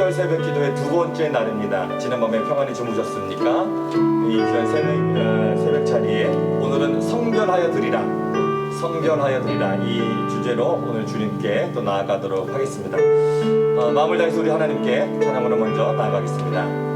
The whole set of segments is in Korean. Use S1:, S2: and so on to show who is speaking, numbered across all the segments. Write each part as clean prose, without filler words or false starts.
S1: 특별 새벽 기도의 두 번째 날입니다. 지난밤에 평안히 주무셨습니까? 이 귀한 새벽 자리에 오늘은 성결하여 드리라, 성결하여 드리라 이 주제로 오늘 주님께 또 나아가도록 하겠습니다. 마음을 다해서 우리 하나님께 찬양으로 먼저 나아가겠습니다.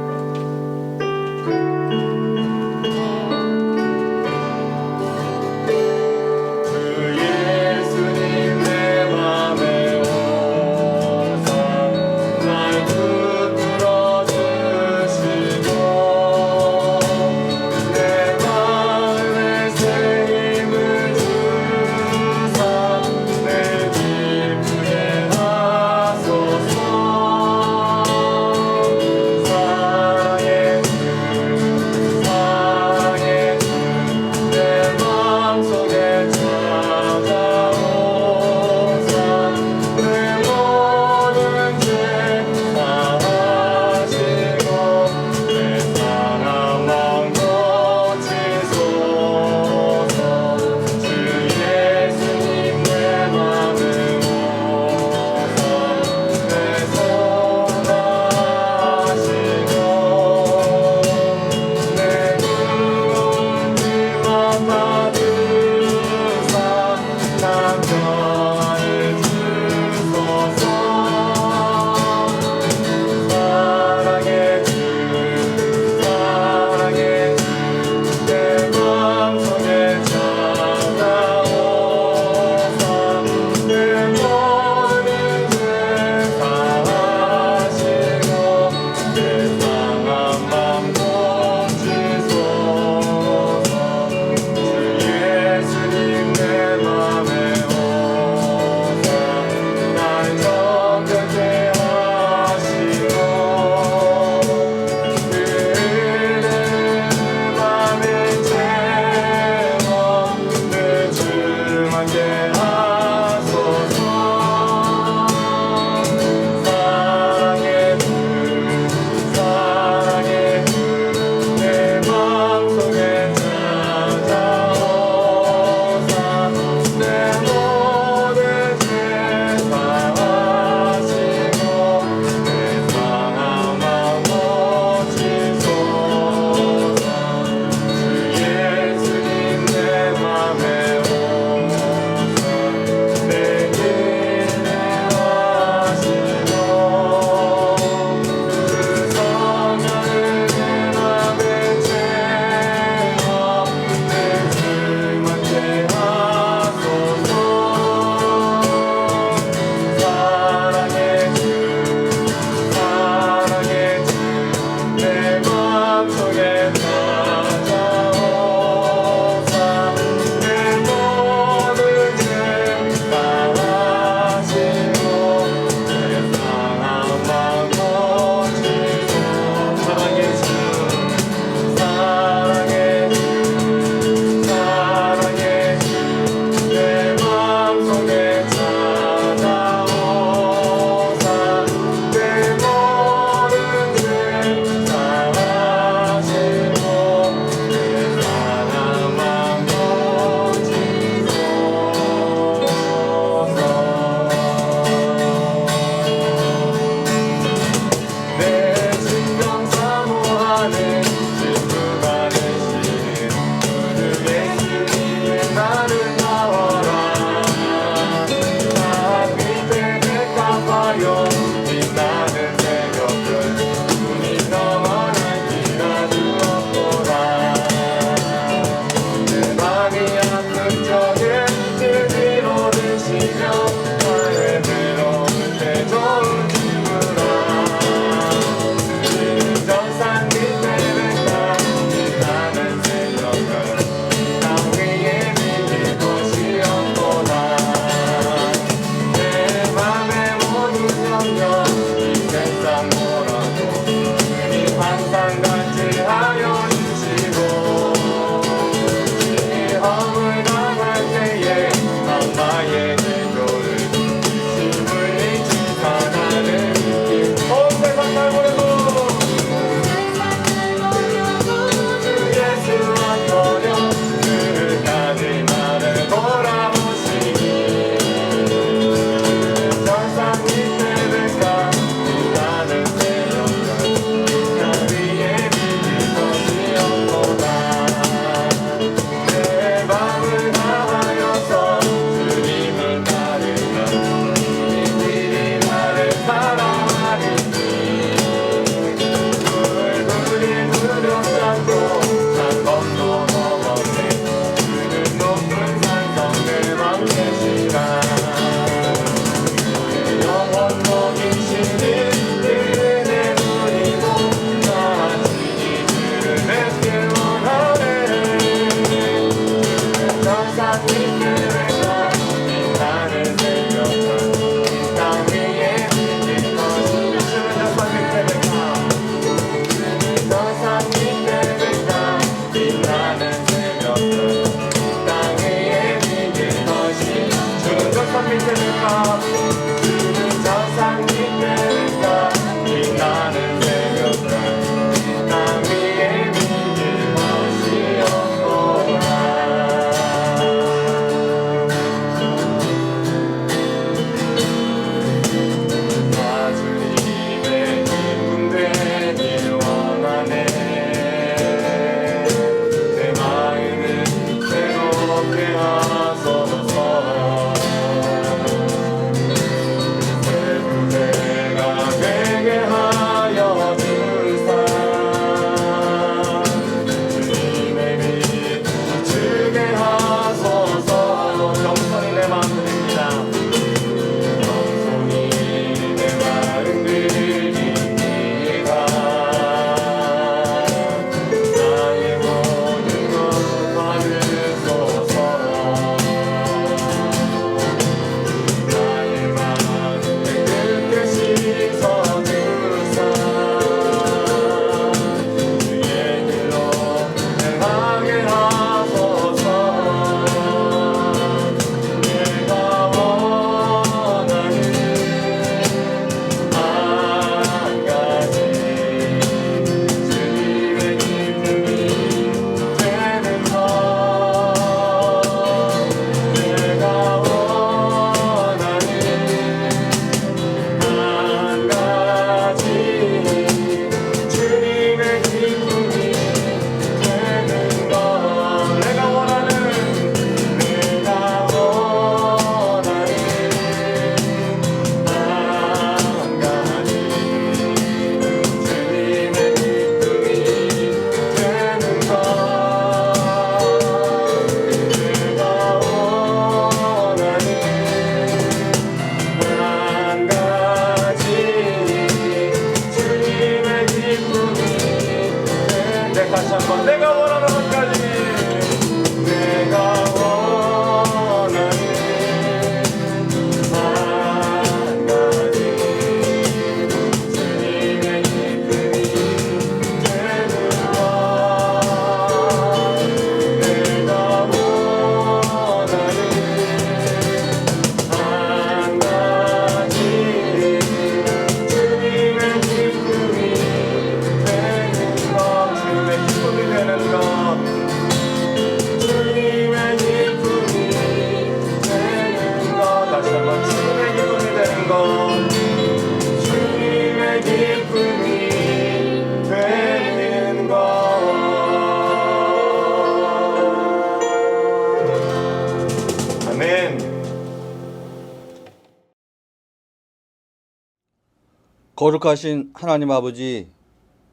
S2: 거룩하신 하나님 아버지,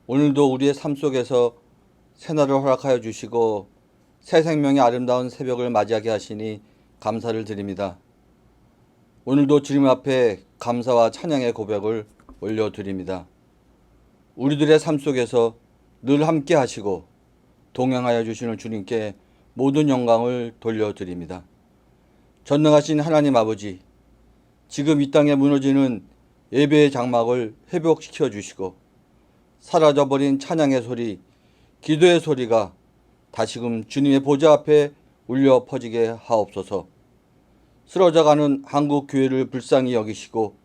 S2: 오늘도 우리의 삶 속에서 새날을 허락하여 주시고 새 생명의 아름다운 새벽을 맞이하게 하시니 감사를 드립니다. 오늘도 주님 앞에 감사와 찬양의 고백을 올려드립니다. 우리들의 삶 속에서 늘 함께 하시고 동행하여 주시는 주님께 모든 영광을 돌려드립니다. 전능하신 하나님 아버지, 지금 이 땅에 무너지는 예배의 장막을 회복시켜 주시고 사라져버린 찬양의 소리, 기도의 소리가 다시금 주님의 보좌 앞에 울려 퍼지게 하옵소서. 쓰러져가는 한국 교회를 불쌍히 여기시고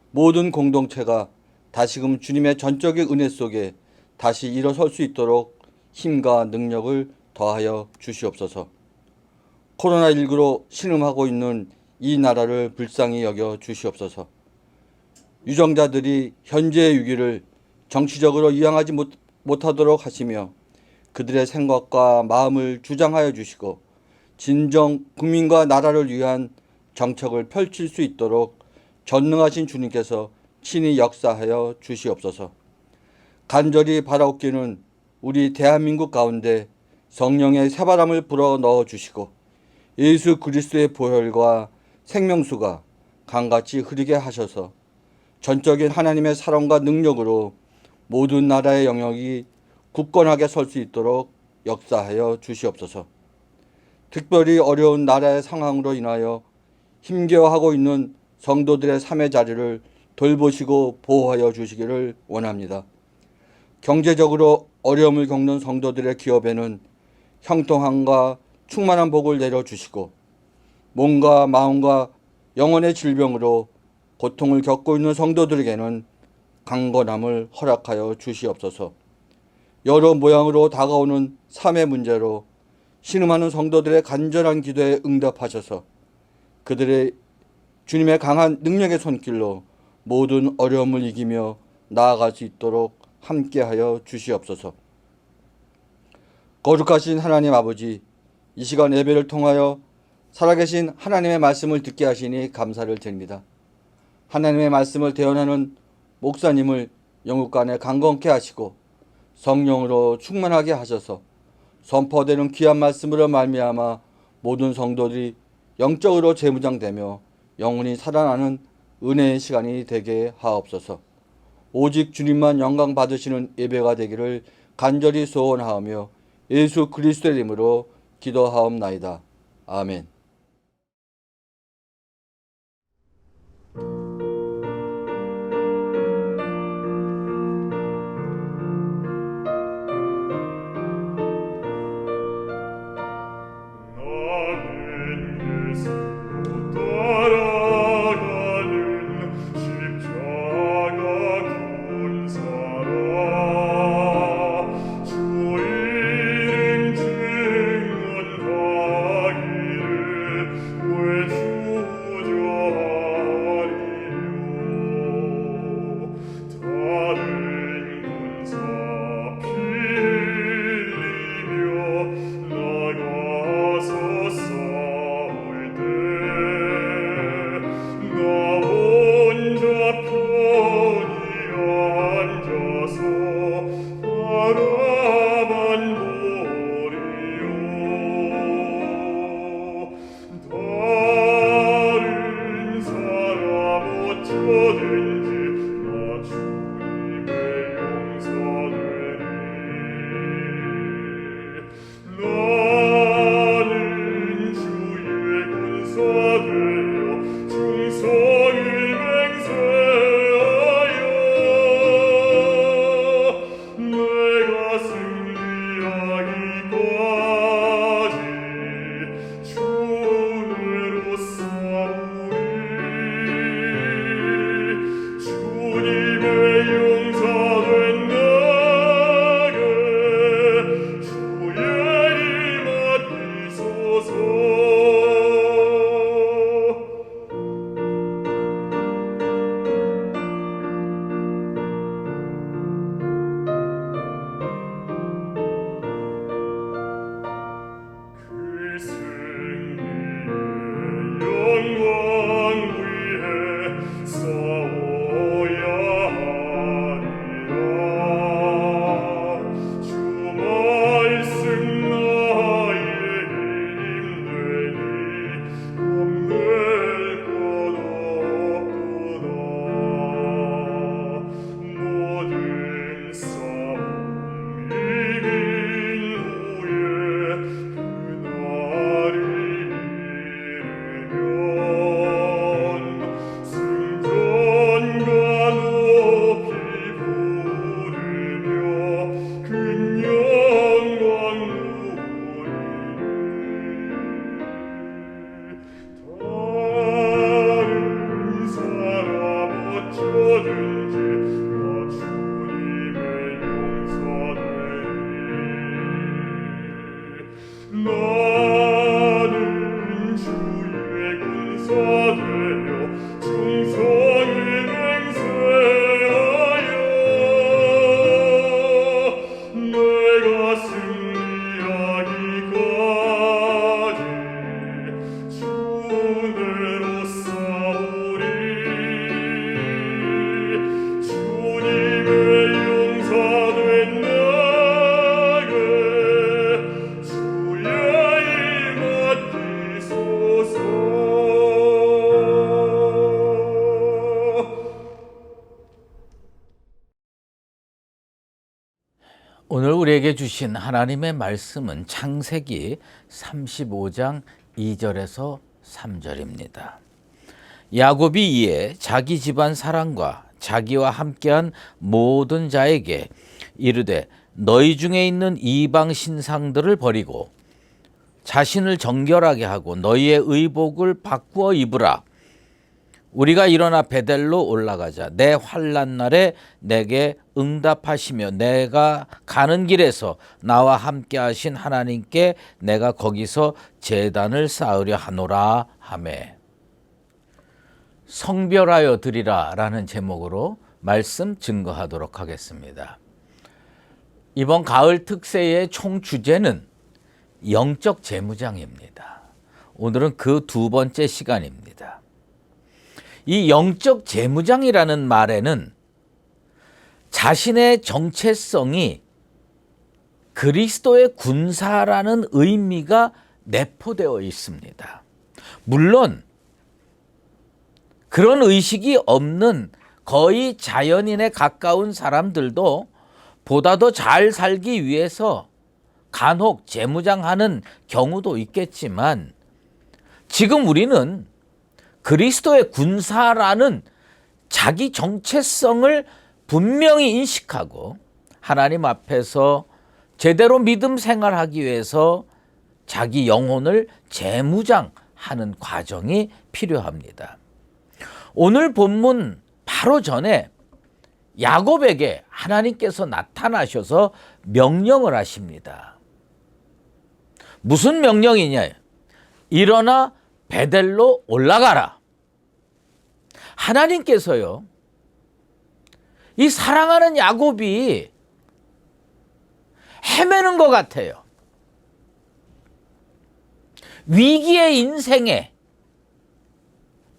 S2: 모든 공동체가 다시금 주님의 전적인 은혜 속에 다시 일어설 수 있도록 힘과 능력을 더하여 주시옵소서. 코로나19로 신음하고 있는 이 나라를 불쌍히 여겨 주시옵소서. 유정자들이 현재의 위기를 정치적으로 이양하지 못하도록 하시며 그들의 생각과 마음을 주장하여 주시고 진정 국민과 나라를 위한 정책을 펼칠 수 있도록 전능하신 주님께서 친히 역사하여 주시옵소서. 간절히 바라옵기는 우리 대한민국 가운데 성령의 새바람을 불어 넣어 주시고 예수 그리스도의 보혈과 생명수가 강같이 흐르게 하셔서 전적인 하나님의 사랑과 능력으로 모든 나라의 영역이 굳건하게 설 수 있도록 역사하여 주시옵소서. 특별히 어려운 나라의 상황으로 인하여 힘겨워하고 있는 성도들의 삶의 자리를 돌보시고 보호하여 주시기를 원합니다. 경제적으로 어려움을 겪는 성도들의 기업에는 형통함과 충만한 복을 내려주시고 몸과 마음과 영혼의 질병으로 고통을 겪고 있는 성도들에게는 강건함을 허락하여 주시옵소서. 여러 모양으로 다가오는 삶의 문제로 신음하는 성도들의 간절한 기도에 응답하셔서 그들의 주님의 강한 능력의 손길로 모든 어려움을 이기며 나아갈 수 있도록 함께하여 주시옵소서. 거룩하신 하나님 아버지, 이 시간 예배를 통하여 살아계신 하나님의 말씀을 듣게 하시니 감사를 드립니다. 하나님의 말씀을 대언하는 목사님을 영육간에 강건케 하시고 성령으로 충만하게 하셔서 선포되는 귀한 말씀으로 말미암아 모든 성도들이 영적으로 재무장되며 영혼이 살아나는 은혜의 시간이 되게 하옵소서. 오직 주님만 영광 받으시는 예배가 되기를 간절히 소원하오며 예수 그리스도의 이름으로 기도하옵나이다. 아멘.
S3: 영광 위에 싸워야 오늘 우리에게 주신 하나님의 말씀은 창세기 35장 2절에서 3절입니다. 야곱이 이에 자기 집안 사람과 자기와 함께한 모든 자에게 이르되 너희 중에 있는 이방 신상들을 버리고 자신을 정결하게 하고 너희의 의복을 바꾸어 입으라. 우리가 일어나 베델로 올라가자. 내 환난 날에 내게 응답하시며 내가 가는 길에서 나와 함께 하신 하나님께 내가 거기서 제단을 쌓으려 하노라 하매. 성별하여 드리라 라는 제목으로 말씀 증거하도록 하겠습니다. 이번 가을 특세의 총 주제는 영적 재무장입니다. 오늘은 그 두 번째 시간입니다. 이 영적 재무장이라는 말에는 자신의 정체성이 그리스도의 군사라는 의미가 내포되어 있습니다. 물론 그런 의식이 없는 거의 자연인에 가까운 사람들도 보다 더 잘 살기 위해서 간혹 재무장하는 경우도 있겠지만 지금 우리는 그리스도의 군사라는 자기 정체성을 분명히 인식하고 하나님 앞에서 제대로 믿음 생활하기 위해서 자기 영혼을 재무장하는 과정이 필요합니다. 오늘 본문 바로 전에 야곱에게 하나님께서 나타나셔서 명령을 하십니다. 무슨 명령이냐? 일어나 베델로 올라가라. 하나님께서요, 이 사랑하는 야곱이 헤매는 것 같아요. 위기의 인생에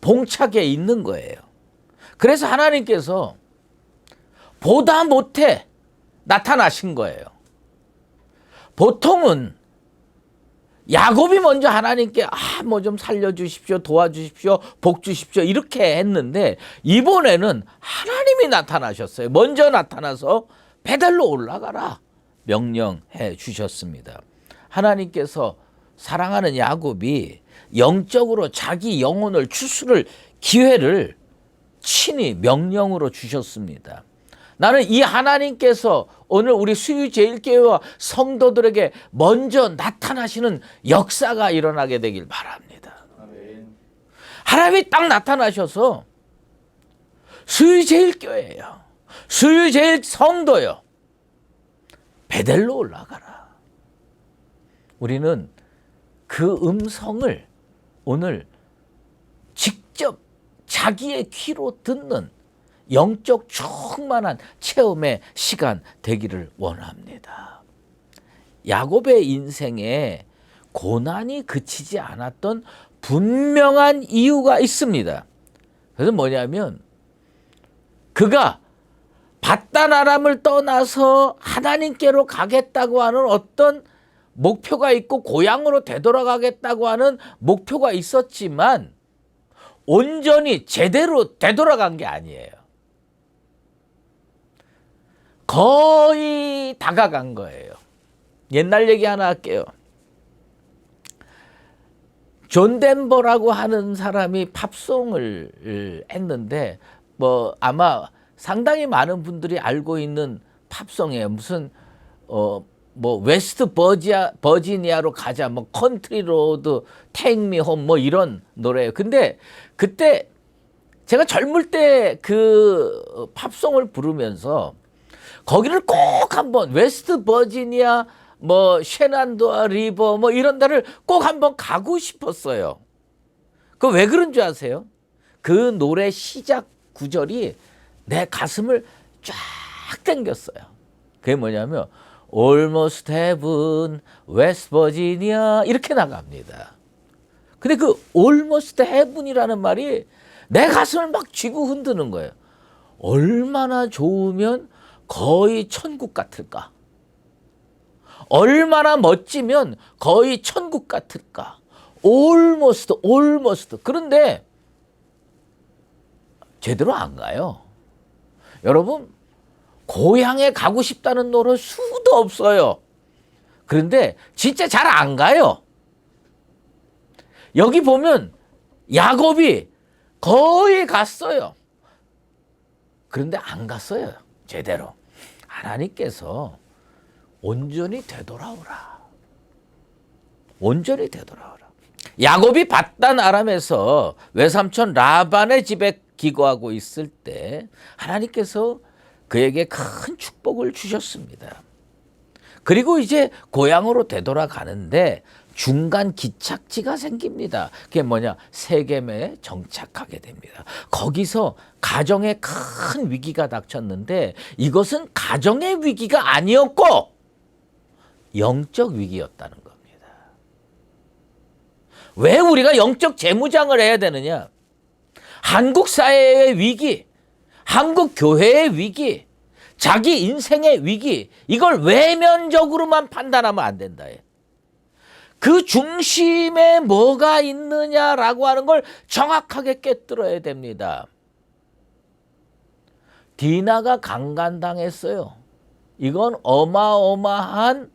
S3: 봉착해 있는 거예요. 그래서 하나님께서 보다 못해 나타나신 거예요. 보통은 야곱이 먼저 하나님께 뭐 좀 살려주십시오, 도와주십시오, 복 주십시오 이렇게 했는데 이번에는 하나님이 나타나셨어요. 먼저 나타나서 베델로 올라가라 명령해 주셨습니다. 하나님께서 사랑하는 야곱이 영적으로 자기 영혼을 추스를 기회를 친히 명령으로 주셨습니다. 나는 이 하나님께서 오늘 우리 수유제일교회와 성도들에게 먼저 나타나시는 역사가 일어나게 되길 바랍니다.
S1: 아멘.
S3: 하나님이 딱 나타나셔서 수유제일교회요, 수유제일 성도요, 베델로 올라가라. 우리는 그 음성을 오늘 직접 자기의 귀로 듣는 영적 충만한 체험의 시간 되기를 원합니다. 야곱의 인생에 고난이 그치지 않았던 분명한 이유가 있습니다. 그래서 뭐냐면 그가 밧단 아람을 떠나서 하나님께로 가겠다고 하는 어떤 목표가 있고 고향으로 되돌아가겠다고 하는 목표가 있었지만 온전히 제대로 되돌아간 게 아니에요. 거의 다가간 거예요. 옛날 얘기 하나 할게요. 존 덴버라고 하는 사람이 팝송을 했는데 뭐 아마 상당히 많은 분들이 알고 있는 팝송이에요. 무슨 뭐 웨스트 버지니아로 가자, 뭐 컨트리 로드, 테이크 미 홈 뭐 이런 노래예요. 근데 그때 제가 젊을 때 그 팝송을 부르면서 거기를 꼭 한번 웨스트 버지니아 뭐 셰난도아 리버 뭐 이런 데를 꼭 한번 가고 싶었어요. 그 왜 그런 줄 아세요? 그 노래 시작 구절이 내 가슴을 쫙 당겼어요. 그게 뭐냐면 Almost Heaven, West Virginia 이렇게 나갑니다. 근데 그 Almost Heaven이라는 말이 내 가슴을 막 쥐고 흔드는 거예요. 얼마나 좋으면 거의 천국 같을까? 얼마나 멋지면 거의 천국 같을까? Almost. 그런데 제대로 안 가요. 여러분, 고향에 가고 싶다는 노래 수도 없어요. 그런데 진짜 잘 안 가요. 여기 보면 야곱이 거의 갔어요. 그런데 안 갔어요. 제대로. 하나님께서 온전히 되돌아오라. 온전히 되돌아오라. 야곱이 밧단 아람에서 외삼촌 라반의 집에 기거하고 있을 때 하나님께서 그에게 큰 축복을 주셨습니다. 그리고 이제 고향으로 되돌아가는데 중간 기착지가 생깁니다. 그게 뭐냐? 세겜에 정착하게 됩니다. 거기서 가정에 큰 위기가 닥쳤는데 이것은 가정의 위기가 아니었고 영적 위기였다는 겁니다. 왜 우리가 영적 재무장을 해야 되느냐? 한국 사회의 위기, 한국 교회의 위기, 자기 인생의 위기, 이걸 외면적으로만 판단하면 안 된다. 그 중심에 뭐가 있느냐라고 하는 걸 정확하게 꿰뚫어야 됩니다. 디나가 강간당했어요. 이건 어마어마한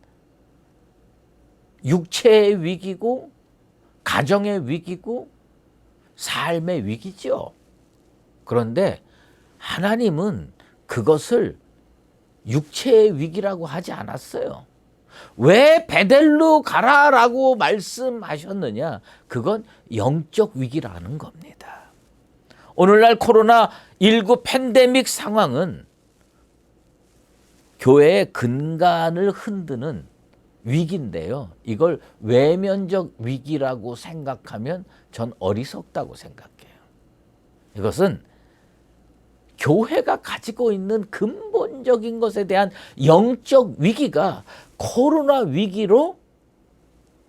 S3: 육체의 위기고 가정의 위기고 삶의 위기죠. 그런데 하나님은 그것을 육체의 위기라고 하지 않았어요. 왜 베델로 가라라고 말씀하셨느냐? 그건 영적 위기라는 겁니다. 오늘날 코로나19 팬데믹 상황은 교회의 근간을 흔드는 위기인데요. 이걸 외면적 위기라고 생각하면 전 어리석다고 생각해요. 이것은 교회가 가지고 있는 근본적인 것에 대한 영적 위기가 코로나 위기로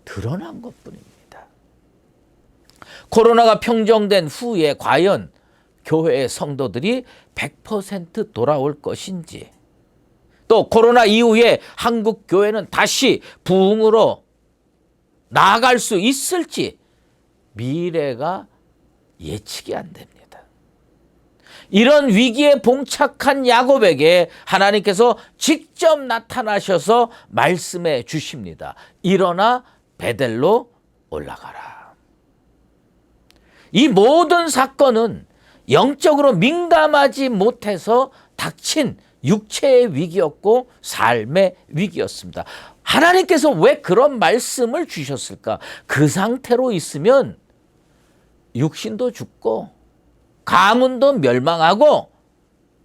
S3: 드러난 것뿐입니다. 코로나가 평정된 후에 과연 교회의 성도들이 100% 돌아올 것인지, 또 코로나 이후에 한국 교회는 다시 부흥으로 나아갈 수 있을지 미래가 예측이 안 됩니다. 이런 위기에 봉착한 야곱에게 하나님께서 직접 나타나셔서 말씀해 주십니다. 일어나 베델로 올라가라. 이 모든 사건은 영적으로 민감하지 못해서 닥친 육체의 위기였고 삶의 위기였습니다. 하나님께서 왜 그런 말씀을 주셨을까? 그 상태로 있으면 육신도 죽고 가문도 멸망하고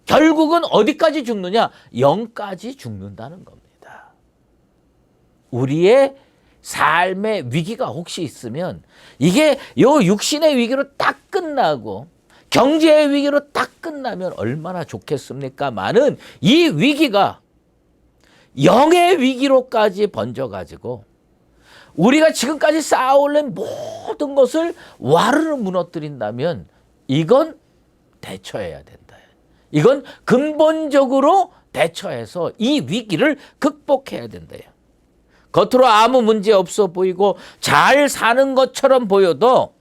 S3: 결국은 어디까지 죽느냐? 영까지 죽는다는 겁니다. 우리의 삶의 위기가 혹시 있으면 이게 요 육신의 위기로 딱 끝나고 경제의 위기로 딱 끝나면 얼마나 좋겠습니까? 많은 이 위기가 영의 위기로까지 번져가지고 우리가 지금까지 쌓아올린 모든 것을 와르르 무너뜨린다면 이건 대처해야 된다. 이건 근본적으로 대처해서 이 위기를 극복해야 된다. 겉으로 아무 문제 없어 보이고 잘 사는 것처럼 보여도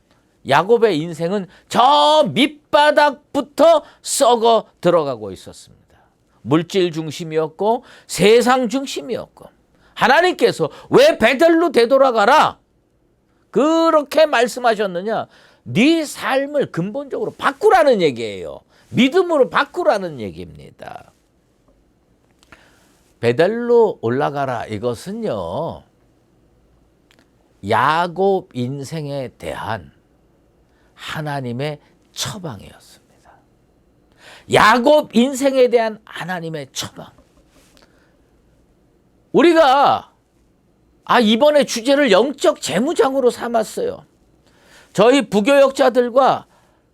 S3: 야곱의 인생은 저 밑바닥부터 썩어 들어가고 있었습니다. 물질 중심이었고 세상 중심이었고 하나님께서 왜 베델로 되돌아가라 그렇게 말씀하셨느냐? 네 삶을 근본적으로 바꾸라는 얘기예요. 믿음으로 바꾸라는 얘기입니다. 베델로 올라가라 이것은요, 야곱 인생에 대한 하나님의 처방이었습니다. 야곱 인생에 대한 하나님의 처방. 우리가 이번에 주제를 영적 재무장으로 삼았어요. 저희 부교역자들과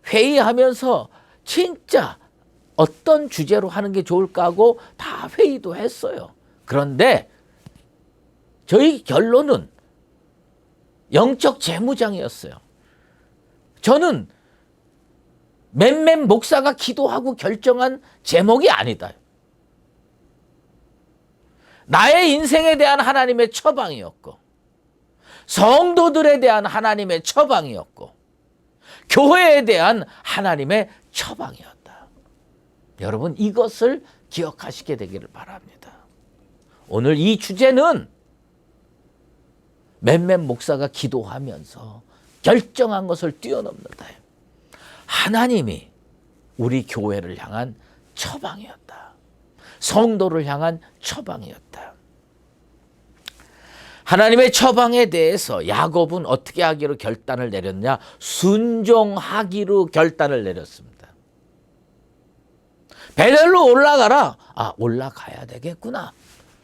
S3: 회의하면서 진짜 어떤 주제로 하는 게 좋을까 하고 다 회의도 했어요. 그런데 저희 결론은 영적 재무장이었어요. 저는 몇몇 목사가 기도하고 결정한 제목이 아니다. 나의 인생에 대한 하나님의 처방이었고 성도들에 대한 하나님의 처방이었고 교회에 대한 하나님의 처방이었다. 여러분 이것을 기억하시게 되기를 바랍니다. 오늘 이 주제는 몇몇 목사가 기도하면서 결정한 것을 뛰어넘는다. 하나님이 우리 교회를 향한 처방이었다. 성도를 향한 처방이었다. 하나님의 처방에 대해서 야곱은 어떻게 하기로 결단을 내렸냐? 순종하기로 결단을 내렸습니다. 베델로 올라가라. 아, 올라가야 되겠구나.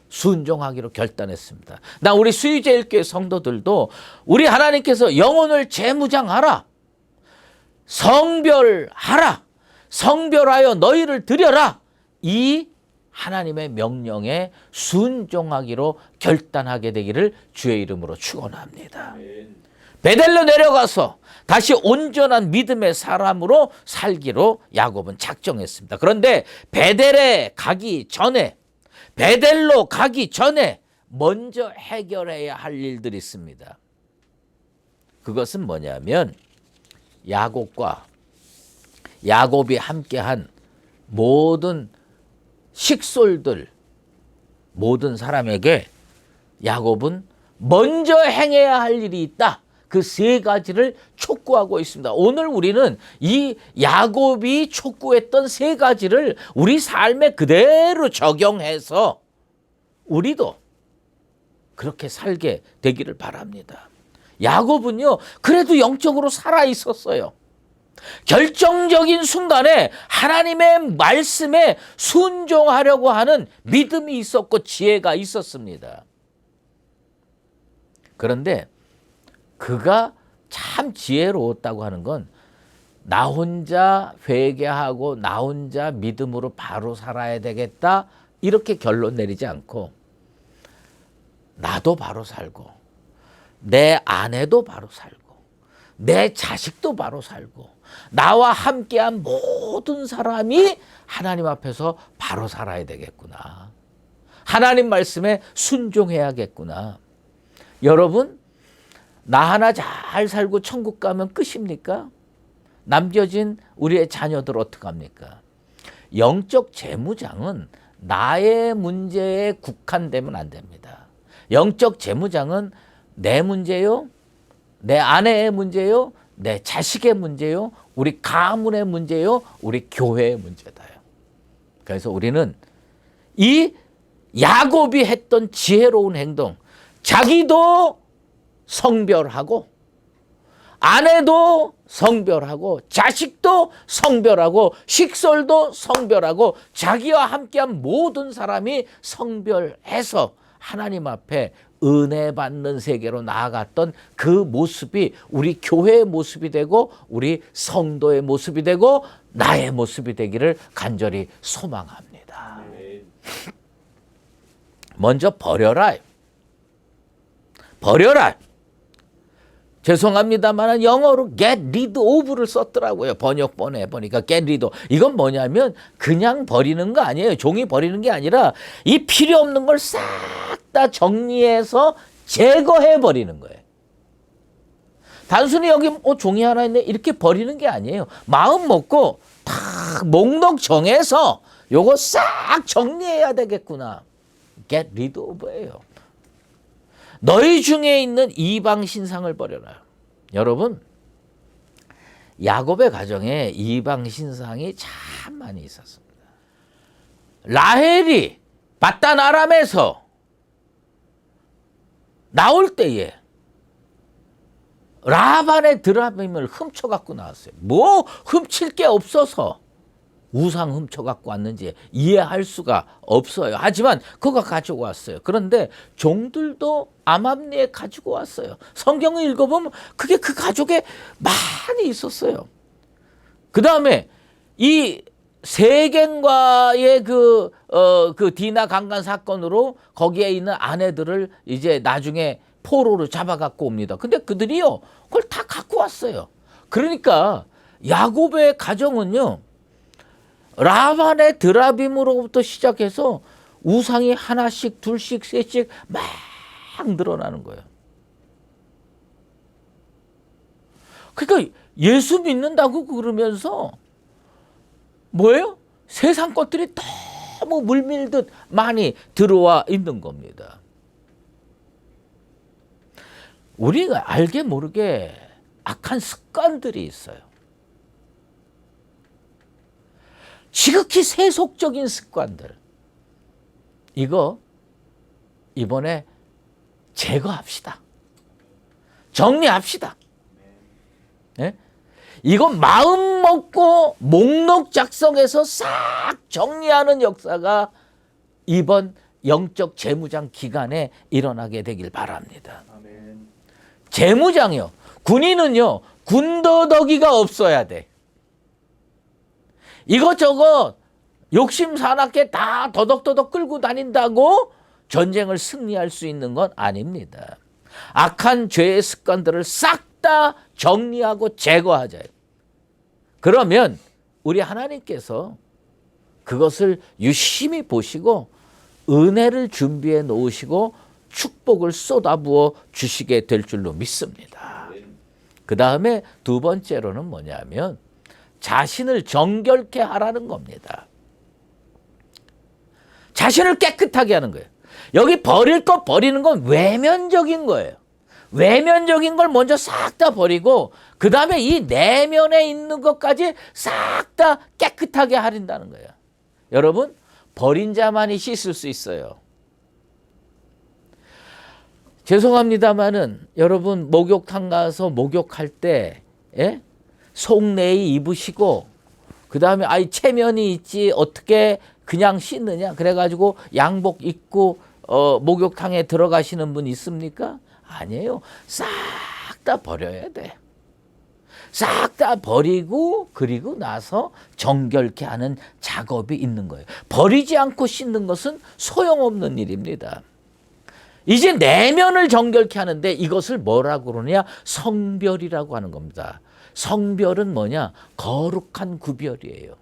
S3: 순종하기로 결단했습니다. 나 우리 수유제일교회 성도들도 우리 하나님께서 영혼을 재무장하라. 성별하라. 성별하여 너희를 드려라. 이 하나님의 명령에 순종하기로 결단하게 되기를 주의 이름으로 축원합니다. 베델로 내려가서 다시 온전한 믿음의 사람으로 살기로 야곱은 작정했습니다. 그런데 베델로 가기 전에 먼저 해결해야 할 일들이 있습니다. 그것은 뭐냐면 야곱이 함께한 모든 식솔들, 모든 사람에게 야곱은 먼저 행해야 할 일이 있다. 그 세 가지를 촉구하고 있습니다. 오늘 우리는 이 야곱이 촉구했던 세 가지를 우리 삶에 그대로 적용해서 우리도 그렇게 살게 되기를 바랍니다. 야곱은요, 그래도 영적으로 살아 있었어요. 결정적인 순간에 하나님의 말씀에 순종하려고 하는 믿음이 있었고 지혜가 있었습니다. 그런데 그가 참 지혜로웠다고 하는 건 나 혼자 회개하고 나 혼자 믿음으로 바로 살아야 되겠다 이렇게 결론 내리지 않고 나도 바로 살고 내 아내도 바로 살고 내 자식도 바로 살고 나와 함께한 모든 사람이 하나님 앞에서 바로 살아야 되겠구나. 하나님 말씀에 순종해야겠구나. 여러분, 나 하나 잘 살고 천국 가면 끝입니까? 남겨진 우리의 자녀들 어떡합니까? 영적 재무장은 나의 문제에 국한되면 안 됩니다. 영적 재무장은 내 문제요, 내 아내의 문제요, 내 자식의 문제요, 우리 가문의 문제요, 우리 교회의 문제다요. 그래서 우리는 이 야곱이 했던 지혜로운 행동, 자기도 성별하고 아내도 성별하고 자식도 성별하고 식솔도 성별하고 자기와 함께한 모든 사람이 성별해서 하나님 앞에 은혜 받는 세계로 나아갔던 그 모습이 우리 교회의 모습이 되고 우리 성도의 모습이 되고 나의 모습이 되기를 간절히 소망합니다. 먼저 버려라. 죄송합니다만 영어로 get rid of를 썼더라고요. 번역본에 보니까 get rid of. 이건 뭐냐면 그냥 버리는 거 아니에요. 종이 버리는 게 아니라 이 필요 없는 걸 싹 다 정리해서 제거해 버리는 거예요. 단순히 여기 종이 하나 있네 이렇게 버리는 게 아니에요. 마음 먹고 다 목록 정해서 요거 싹 정리해야 되겠구나. get rid of예요. 너희 중에 있는 이방 신상을 버려라. 여러분, 야곱의 가정에 이방 신상이 참 많이 있었습니다. 라헬이 바단 아람에서 나올 때에 라반의 드라빔을 훔쳐갖고 나왔어요. 뭐 훔칠 게 없어서 우상 훔쳐갖고 왔는지 이해할 수가 없어요. 하지만 그거 가지고 왔어요. 그런데 종들도 암암리에 가지고 왔어요. 성경을 읽어보면 그게 그 가족에 많이 있었어요. 그 다음에 이 세겜과의 그 디나 강간 사건으로 거기에 있는 아내들을 이제 나중에 포로로 잡아갖고 옵니다. 근데 그들이요, 그걸 다 갖고 왔어요. 그러니까 야곱의 가정은요, 라반의 드라빔으로부터 시작해서 우상이 하나씩, 둘씩, 셋씩 막 늘어나는 거예요. 그러니까 예수 믿는다고 그러면서 뭐예요? 세상 것들이 너무 물밀듯 많이 들어와 있는 겁니다. 우리가 알게 모르게 악한 습관들이 있어요. 지극히 세속적인 습관들. 이거 이번에 제거합시다. 정리합시다. 네? 이거 마음 먹고 목록 작성해서 싹 정리하는 역사가 이번 영적 재무장 기간에 일어나게 되길 바랍니다. 재무장이요. 군인은요, 군더더기가 없어야 돼. 이것저것 욕심 사납게 다 더덕더덕 끌고 다닌다고 전쟁을 승리할 수 있는 건 아닙니다. 악한 죄의 습관들을 싹 다 정리하고 제거하자. 그러면 우리 하나님께서 그것을 유심히 보시고 은혜를 준비해 놓으시고 축복을 쏟아부어 주시게 될 줄로 믿습니다. 그 다음에 두 번째로는 뭐냐면 자신을 정결케 하라는 겁니다. 자신을 깨끗하게 하는 거예요. 여기 버릴 거 버리는 건 외면적인 거예요. 외면적인 걸 먼저 싹 다 버리고 그 다음에 이 내면에 있는 것까지 싹 다 깨끗하게 하린다는 거예요. 여러분, 버린 자만이 씻을 수 있어요. 죄송합니다마는 여러분 목욕탕 가서 목욕할 때 속내의 입으시고 그 다음에 아이 체면이 있지 어떻게 그냥 씻느냐 그래가지고 양복 입고 목욕탕에 들어가시는 분 있습니까? 아니에요. 싹 다 버려야 돼. 싹 다 버리고 그리고 나서 정결케 하는 작업이 있는 거예요. 버리지 않고 씻는 것은 소용없는 일입니다. 이제 내면을 정결케 하는데 이것을 뭐라고 그러냐? 성별이라고 하는 겁니다. 성별은 뭐냐? 거룩한 구별이에요.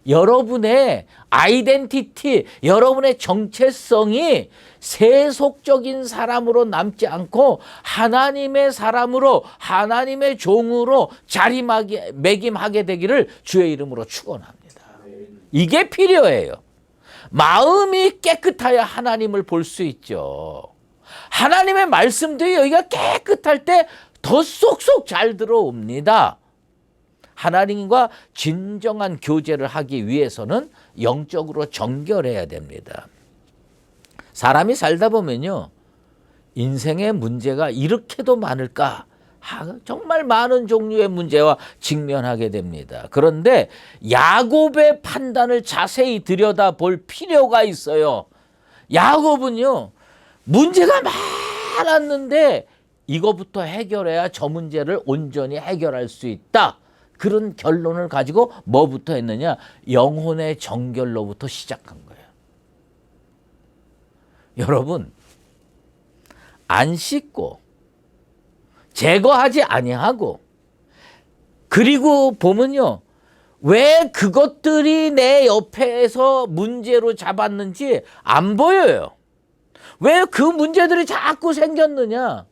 S3: 여러분의 아이덴티티, 여러분의 정체성이 세속적인 사람으로 남지 않고 하나님의 사람으로, 하나님의 종으로 자리매김하게 되기를 주의 이름으로 축원합니다. 이게 필요해요. 마음이 깨끗해야 하나님을 볼 수 있죠. 하나님의 말씀도 여기가 깨끗할 때 더 쏙쏙 잘 들어옵니다. 하나님과 진정한 교제를 하기 위해서는 영적으로 정결해야 됩니다. 사람이 살다 보면요, 인생의 문제가 이렇게도 많을까? 정말 많은 종류의 문제와 직면하게 됩니다. 그런데 야곱의 판단을 자세히 들여다볼 필요가 있어요. 야곱은요, 문제가 많았는데 이거부터 해결해야 저 문제를 온전히 해결할 수 있다. 그런 결론을 가지고 뭐부터 했느냐? 영혼의 정결로부터 시작한 거예요. 여러분, 안 씻고 제거하지 아니하고 그리고 보면요, 왜 그것들이 내 옆에서 문제로 잡았는지 안 보여요. 왜 그 문제들이 자꾸 생겼느냐?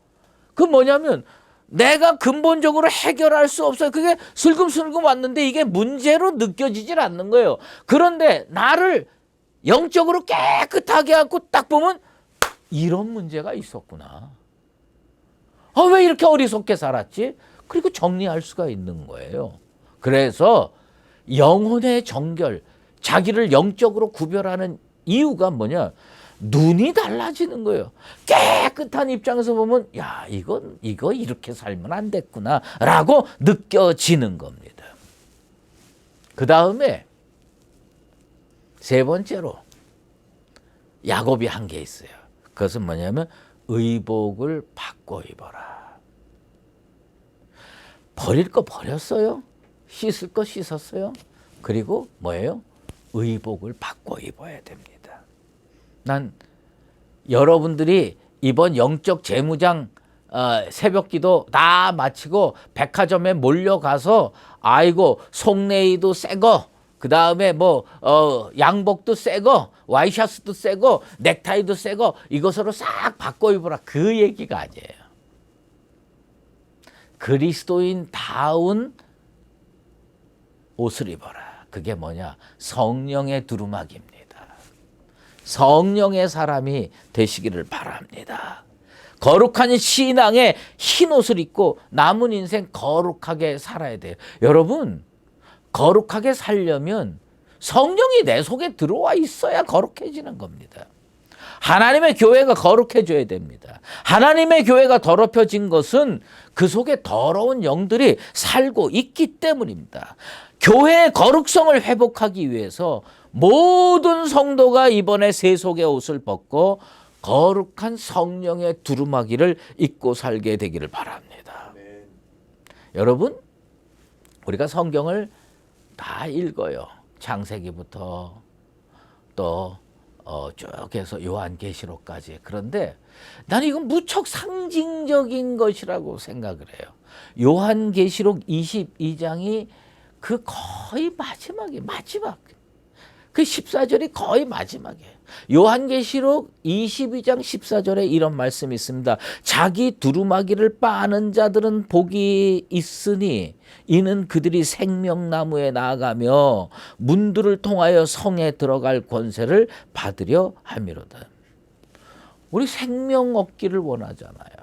S3: 그 뭐냐면 내가 근본적으로 해결할 수 없어요. 그게 슬금슬금 왔는데 이게 문제로 느껴지질 않는 거예요. 그런데 나를 영적으로 깨끗하게 하고 딱 보면 이런 문제가 있었구나. 왜 이렇게 어리석게 살았지? 그리고 정리할 수가 있는 거예요. 그래서 영혼의 정결, 자기를 영적으로 구별하는 이유가 뭐냐? 눈이 달라지는 거예요. 깨끗한 입장에서 보면 야, 이거 이렇게 살면 안 됐구나 라고 느껴지는 겁니다. 그 다음에 세 번째로 야곱이 한 게 있어요. 그것은 뭐냐면 의복을 바꿔 입어라. 버릴 거 버렸어요. 씻을 거 씻었어요. 그리고 뭐예요? 의복을 바꿔 입어야 됩니다. 난 여러분들이 이번 영적 재무장 새벽기도 다 마치고 백화점에 몰려가서 아이고 속내의도 새거 그 다음에 뭐 양복도 새거 와이셔츠도 새거 넥타이도 새거 이것으로 싹 바꿔 입어라 그 얘기가 아니에요. 그리스도인다운 옷을 입어라. 그게 뭐냐? 성령의 두루마기입니다. 성령의 사람이 되시기를 바랍니다. 거룩한 신앙에 흰 옷을 입고 남은 인생 거룩하게 살아야 돼요. 여러분, 거룩하게 살려면 성령이 내 속에 들어와 있어야 거룩해지는 겁니다. 하나님의 교회가 거룩해져야 됩니다. 하나님의 교회가 더럽혀진 것은 그 속에 더러운 영들이 살고 있기 때문입니다. 교회의 거룩성을 회복하기 위해서 모든 성도가 이번에 세속의 옷을 벗고 거룩한 성령의 두루마기를 입고 살게 되기를 바랍니다. 여러분, 우리가 성경을 다 읽어요. 창세기부터 또 쭉 해서 요한계시록까지. 그런데 나는 이건 무척 상징적인 것이라고 생각을 해요. 요한계시록 22장이 그 거의 마지막에 마지막. 그 14절이 거의 마지막이에요. 요한계시록 22장 14절에 이런 말씀이 있습니다. 자기 두루마기를 빠는 자들은 복이 있으니 이는 그들이 생명나무에 나아가며 문들을 통하여 성에 들어갈 권세를 받으려 함이로다. 우리 생명 얻기를 원하잖아요.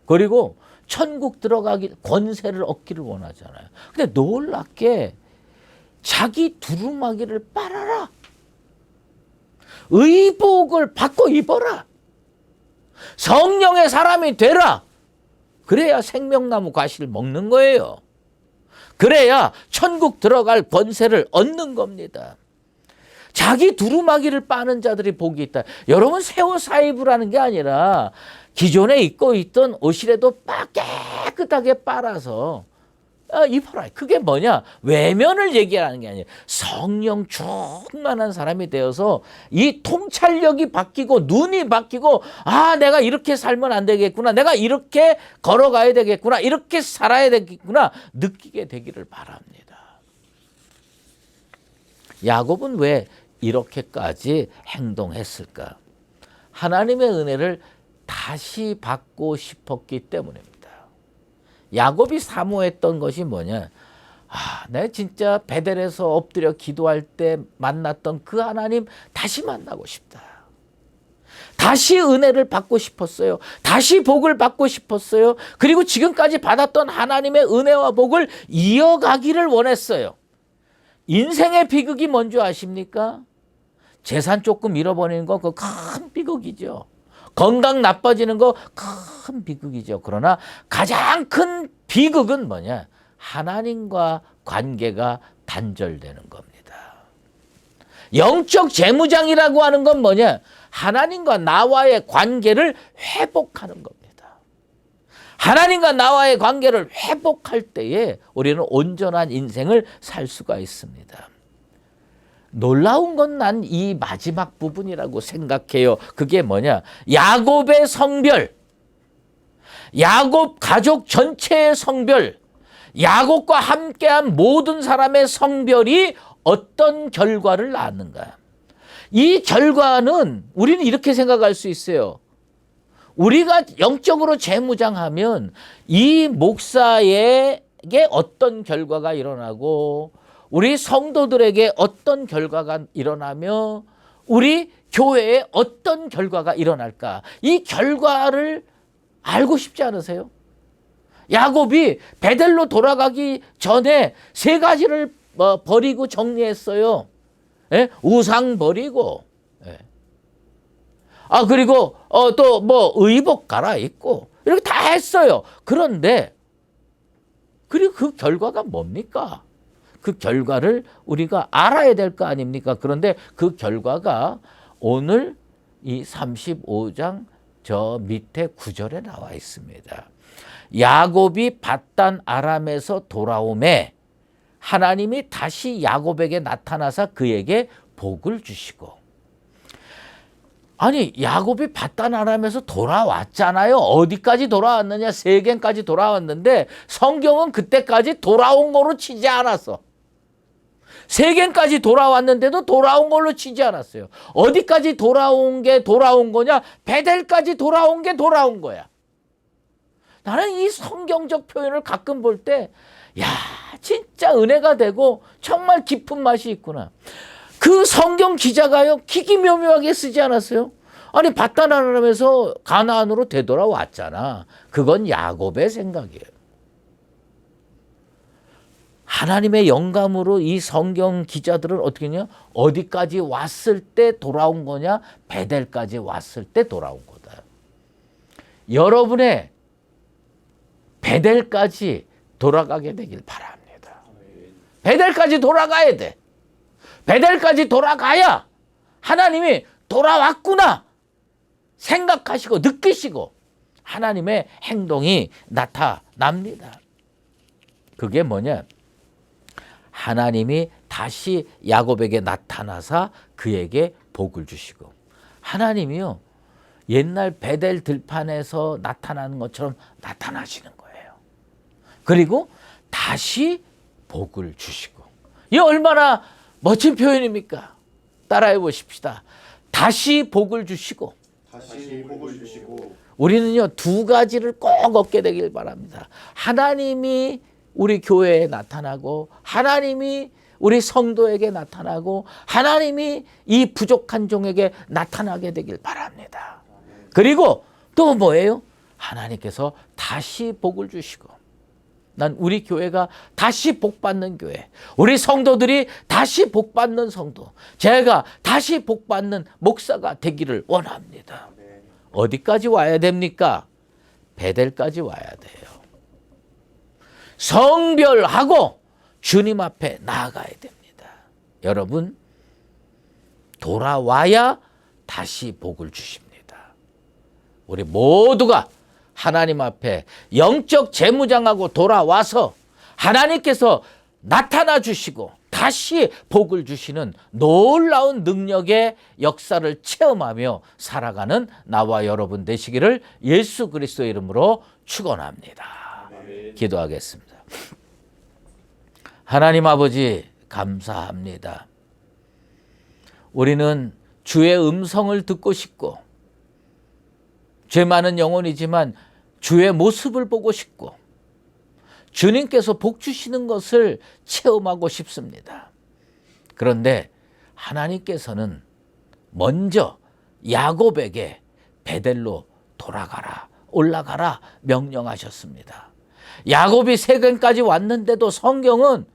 S3: 그리고 천국 들어가기 권세를 얻기를 원하잖아요. 근데 놀랍게 자기 두루마기를 빨아라. 의복을 받고 입어라. 성령의 사람이 되라. 그래야 생명나무 과실을 먹는 거예요. 그래야 천국 들어갈 권세를 얻는 겁니다. 자기 두루마기를 빠는 자들이 복이 있다. 여러분, 새 옷 사입으라는 게 아니라 기존에 입고 있던 옷이라도 깨끗하게 빨아서 입어라. 그게 뭐냐? 외면을 얘기하는 게 아니에요. 성령 충만한 사람이 되어서 이 통찰력이 바뀌고 눈이 바뀌고, 아, 내가 이렇게 살면 안 되겠구나. 내가 이렇게 걸어가야 되겠구나. 이렇게 살아야 되겠구나. 느끼게 되기를 바랍니다. 야곱은 왜 이렇게까지 행동했을까? 하나님의 은혜를 다시 받고 싶었기 때문입니다. 야곱이 사모했던 것이 뭐냐? 내가 진짜 베델에서 엎드려 기도할 때 만났던 그 하나님 다시 만나고 싶다. 다시 은혜를 받고 싶었어요. 다시 복을 받고 싶었어요. 그리고 지금까지 받았던 하나님의 은혜와 복을 이어가기를 원했어요. 인생의 비극이 뭔지 아십니까? 재산 조금 잃어버리는 거 그거 큰 비극이죠. 건강 나빠지는 거 큰 비극이죠. 그러나 가장 큰 비극은 뭐냐? 하나님과 관계가 단절되는 겁니다. 영적 재무장이라고 하는 건 뭐냐? 하나님과 나와의 관계를 회복하는 겁니다. 하나님과 나와의 관계를 회복할 때에 우리는 온전한 인생을 살 수가 있습니다. 놀라운 건 난 이 마지막 부분이라고 생각해요. 그게 뭐냐? 야곱의 성별, 야곱 가족 전체의 성별, 야곱과 함께한 모든 사람의 성별이 어떤 결과를 낳았는가? 이 결과는 우리는 이렇게 생각할 수 있어요. 우리가 영적으로 재무장하면 이 목사에게 어떤 결과가 일어나고 우리 성도들에게 어떤 결과가 일어나며 우리 교회에 어떤 결과가 일어날까? 이 결과를 알고 싶지 않으세요? 야곱이 베델로 돌아가기 전에 세 가지를 버리고 정리했어요. 예? 우상 버리고, 예. 그리고 또 뭐 의복 갈아입고 이렇게 다 했어요. 그런데 그리고 그 결과가 뭡니까? 그 결과를 우리가 알아야 될 거 아닙니까? 그런데 그 결과가 오늘 이 35장 저 밑에 9절에 나와 있습니다. 야곱이 밧단 아람에서 돌아오매 하나님이 다시 야곱에게 나타나사 그에게 복을 주시고. 아니, 야곱이 밧단 아람에서 돌아왔잖아요. 어디까지 돌아왔느냐? 세겜까지 돌아왔는데 성경은 그때까지 돌아온 거로 치지 않았어. 세겜까지 돌아왔는데도 돌아온 걸로 치지 않았어요. 어디까지 돌아온 게 돌아온 거냐? 베델까지 돌아온 게 돌아온 거야. 나는 이 성경적 표현을 가끔 볼 때, 야, 진짜 은혜가 되고 정말 깊은 맛이 있구나. 그 성경 기자가요, 기기묘묘하게 쓰지 않았어요? 아니, 바다나람에서 가나안으로 되돌아왔잖아. 그건 야곱의 생각이에요. 하나님의 영감으로 이 성경 기자들은 어떻게 했냐? 어디까지 왔을 때 돌아온 거냐? 베델까지 왔을 때 돌아온 거다. 여러분의 베델까지 돌아가게 되길 바랍니다. 베델까지 돌아가야 돼. 베델까지 돌아가야 하나님이 돌아왔구나 생각하시고 느끼시고 하나님의 행동이 나타납니다. 그게 뭐냐? 하나님이 다시 야곱에게 나타나사 그에게 복을 주시고, 하나님이요 옛날 베델 들판에서 나타나는 것처럼 나타나시는 거예요. 그리고 다시 복을 주시고. 이 얼마나 멋진 표현입니까? 따라해 보십시다. 다시 복을 주시고.
S4: 다시 복을 주시고.
S3: 우리는요 두 가지를 꼭 얻게 되길 바랍니다. 하나님이 우리 교회에 나타나고, 하나님이 우리 성도에게 나타나고, 하나님이 이 부족한 종에게 나타나게 되길 바랍니다. 그리고 또 뭐예요? 하나님께서 다시 복을 주시고, 난 우리 교회가 다시 복받는 교회, 우리 성도들이 다시 복받는 성도, 제가 다시 복받는 목사가 되기를 원합니다. 어디까지 와야 됩니까? 베델까지 와야 돼요. 성별하고 주님 앞에 나아가야 됩니다. 여러분, 돌아와야 다시 복을 주십니다. 우리 모두가 하나님 앞에 영적 재무장하고 돌아와서 하나님께서 나타나 주시고 다시 복을 주시는 놀라운 능력의 역사를 체험하며 살아가는 나와 여러분 되시기를 예수 그리스도의 이름으로 축원합니다. 기도하겠습니다. 하나님 아버지 감사합니다. 우리는 주의 음성을 듣고 싶고, 죄 많은 영혼이지만 주의 모습을 보고 싶고, 주님께서 복 주시는 것을 체험하고 싶습니다. 그런데 하나님께서는 먼저 야곱에게 베델로 돌아가라, 올라가라 명령하셨습니다. 야곱이 세겜까지 왔는데도 성경은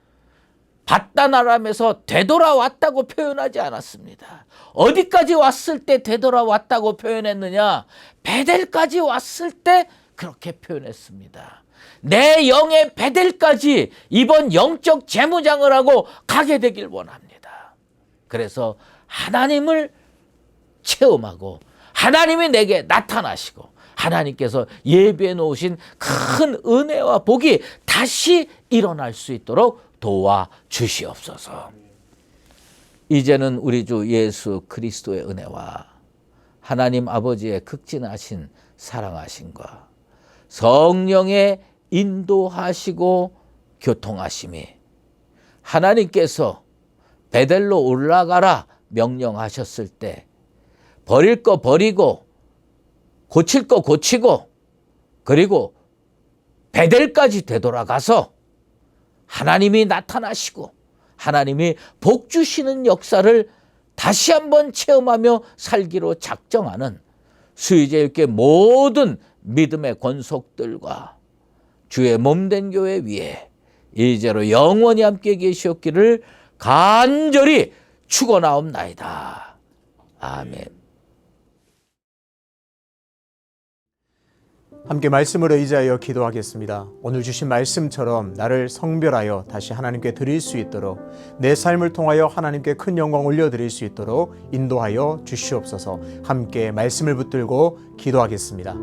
S3: 밧단아람에서 되돌아왔다고 표현하지 않았습니다. 어디까지 왔을 때 되돌아왔다고 표현했느냐? 베델까지 왔을 때 그렇게 표현했습니다. 내 영의 베델까지 이번 영적 재무장을 하고 가게 되길 원합니다. 그래서 하나님을 체험하고 하나님이 내게 나타나시고 하나님께서 예비해 놓으신 큰 은혜와 복이 다시 일어날 수 있도록 도와주시옵소서. 이제는 우리 주 예수 그리스도의 은혜와 하나님 아버지의 극진하신 사랑하심과 성령의 인도하시고 교통하심이, 하나님께서 베델로 올라가라 명령하셨을 때 버릴 거 버리고 고칠 거 고치고, 그리고 베델까지 되돌아가서 하나님이 나타나시고 하나님이 복 주시는 역사를 다시 한번 체험하며 살기로 작정하는 수의제육계 모든 믿음의 권속들과 주의 몸된 교회 위에 이제로 영원히 함께 계시옵기를 간절히 축원하옵나이다. 아멘.
S4: 함께 말씀으로 의지하여 기도하겠습니다. 오늘 주신 말씀처럼 나를 성별하여 다시 하나님께 드릴 수 있도록, 내 삶을 통하여 하나님께 큰 영광 올려드릴 수 있도록 인도하여 주시옵소서. 함께 말씀을 붙들고 기도하겠습니다.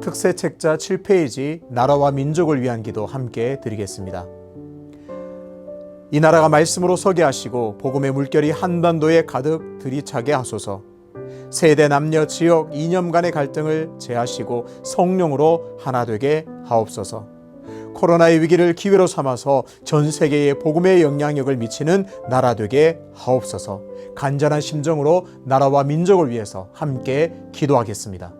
S4: 특세 책자 7페이지 나라와 민족을 위한 기도 함께 드리겠습니다. 이 나라가 말씀으로 서게 하시고 복음의 물결이 한반도에 가득 들이차게 하소서. 세대, 남녀, 지역, 이념 간의 갈등을 제하시고 성령으로 하나 되게 하옵소서. 코로나의 위기를 기회로 삼아서 전 세계에 복음의 영향력을 미치는 나라 되게 하옵소서. 간절한 심정으로 나라와 민족을 위해서 함께 기도하겠습니다.